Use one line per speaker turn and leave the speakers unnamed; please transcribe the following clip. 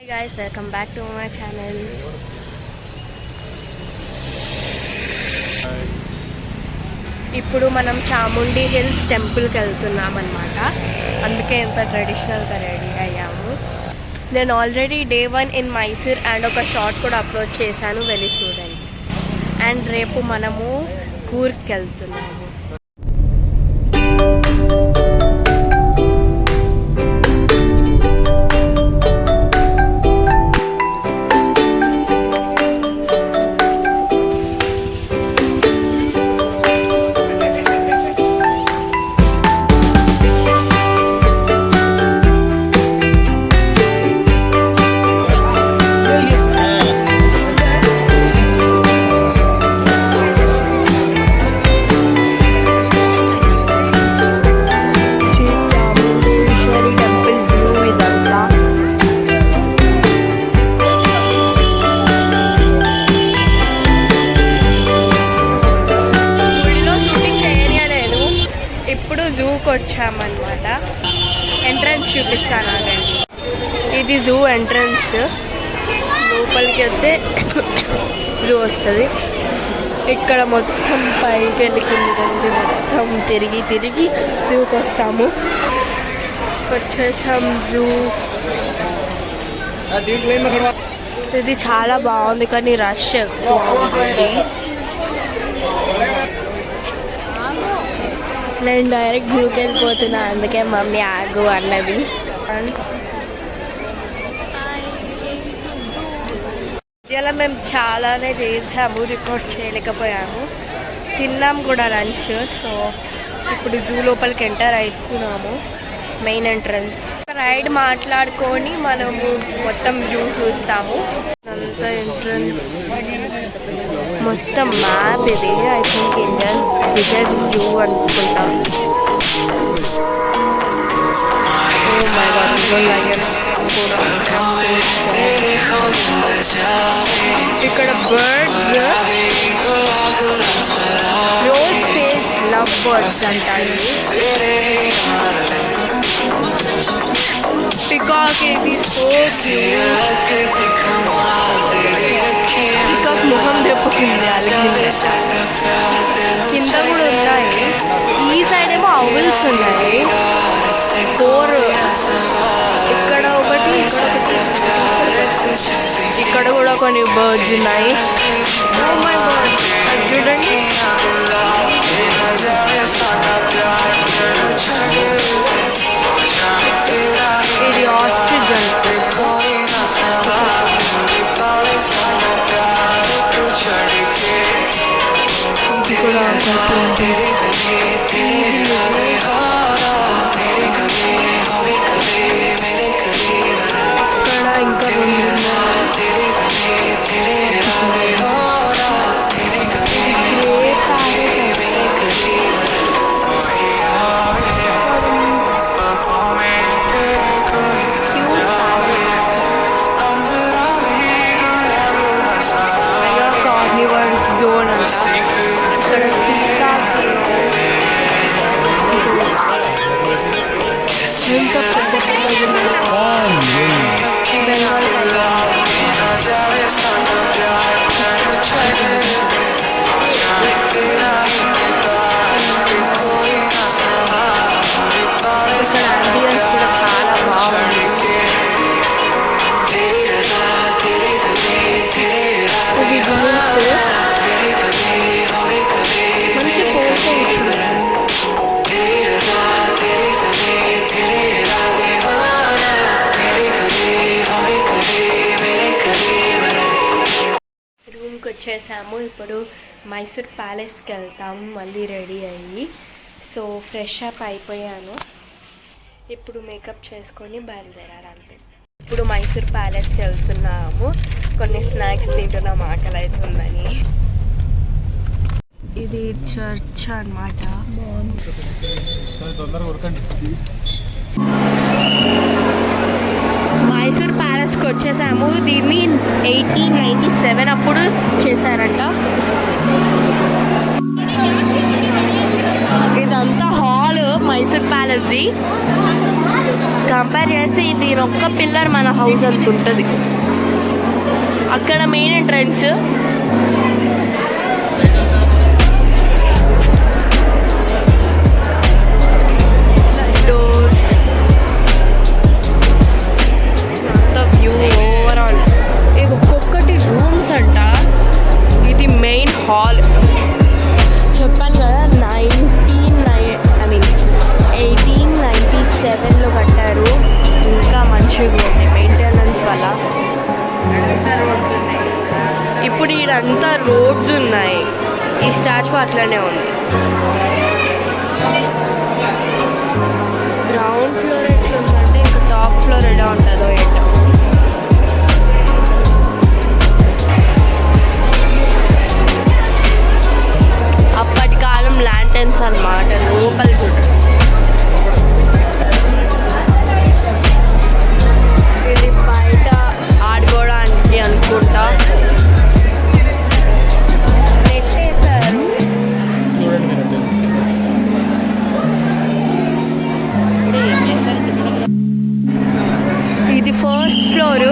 guys, welcome back to my channel. ఇప్పుడు మనం Chamundi hills టెంపుల్కి వెళ్తున్నాం అన్నమాట. అందుకే ఎంత ట్రెడిషనల్గా రెడీ అయ్యాము. నేను already day 1 in Mysore and ఒక షార్ట్ కూడా అప్లోడ్ చేశాను, వెళ్ళి చూడండి. అండ్ రేపు మనము కూర్గ్కి వెళ్తున్నాము. జూకి వచ్చామన్నమాట. ఎంట్రన్స్ చూపిస్తాను. ఇది జూ ఎంట్రన్స్. లోపలికి వెళ్తే జూ వస్తుంది. ఇక్కడ మొత్తం పైకి వెళ్ళి కిందకి మొత్తం తిరిగి తిరిగి జూకి వస్తాము. వచ్చేసాం జూ. ఇది చాలా బాగుంది కానీ రష్ ఎక్కువ ఉంది. నేను డైరెక్ట్ జూకి వెళ్ళిపోతున్నా, అందుకే మమ్మీ ఆగు అన్నది. ఇలా మేము చాలానే చేసాము, రికార్డ్ చేయలేకపోయాము. తిన్నాము కూడా లంచ్. సో ఇప్పుడు జూ లోపలికి ఎంటర్ అవుతున్నాము. మెయిన్ ఎంట్రన్స్ రైడ్ మాట్లాడుకొని మనము మొత్తం జూ చూస్తాము. అంతా ఎంట్రన్స్ మొత్తం మ్యాప్ ఇది. I think India's biggest zoo అనుకుంటాం. ఓ మై గాడ్, లయన్స్ కూడా. ఇక్కడ birds, rose face love birds అంటారు. పికాక్ ఇది సో క్యూట్. పికాక్ ముఖం తెప్పుకుంది అలిగింది. కింద కూడా ఉన్నాయి. ఈ సైడ్ ఏమో ఔల్స్ ఉన్నాయి 4. ఇక్కడ ఒకటి, ఇక్కడ కూడా కొన్ని బర్డ్స్ ఉన్నాయి. ఓ మై గాడ్, చూడండి. ఇది ఆస్ట్రిచ్ అంటారు. వచ్చేసాము. ఇప్పుడు మైసూర్ ప్యాలెస్కి వెళ్తాము మళ్ళీ రెడీ అయ్యి. సో ఫ్రెష్ అప్ అయిపోయాను. ఇప్పుడు మేకప్ చేసుకొని బయలుదేరాలి అంతే. ఇప్పుడు మైసూర్ ప్యాలెస్కి వెళ్తున్నాము. కొన్ని స్నాక్స్ తింటున్నాం, ఆకలి అవుతుందని. ఇది చర్చ్ అన్నమాట. మైసూర్ ప్యాలెస్కి వచ్చేసాము. దీన్ని 1897 అప్పుడు చేశారంట. ఇదంతా హాల్ మైసూర్ ప్యాలెస్ది. కంపేర్ చేస్తే దీని ఒక్క పిల్లర్ మన హౌస్ అంత ఉంటుంది. అక్కడ మెయిన్ ఎంట్రన్స్, డోర్స్, అంత వ్యూ ఓవరాల్. ఒక్కొక్కటి రూమ్స్ అంట. ఇది మెయిన్ హాల్. చెప్పాను కదా 1897లో కట్టారు. ఇంకా మంచిగా ఉంది మెయింటెనెన్స్ వల్ల. ఇప్పుడు ఈడంతా రోడ్స్ ఉన్నాయి. ఈ స్టాచ్యూ అట్లనే ఉంది. గ్రౌండ్ ఫ్లోర్ ఎట్లుందంటే ఇంకా టాప్ ఫ్లోర్ ఎలా ఉంటుందో ఏంటో. అప్పటి కాలం ల్యాంటర్న్స్ అన్నమాట. లోపల చూడండి. ఇది బయట ఆడుకోవడానికి అనుకుంటా. నెట్టేశారు. ఇది ఫస్ట్ ఫ్లోర్.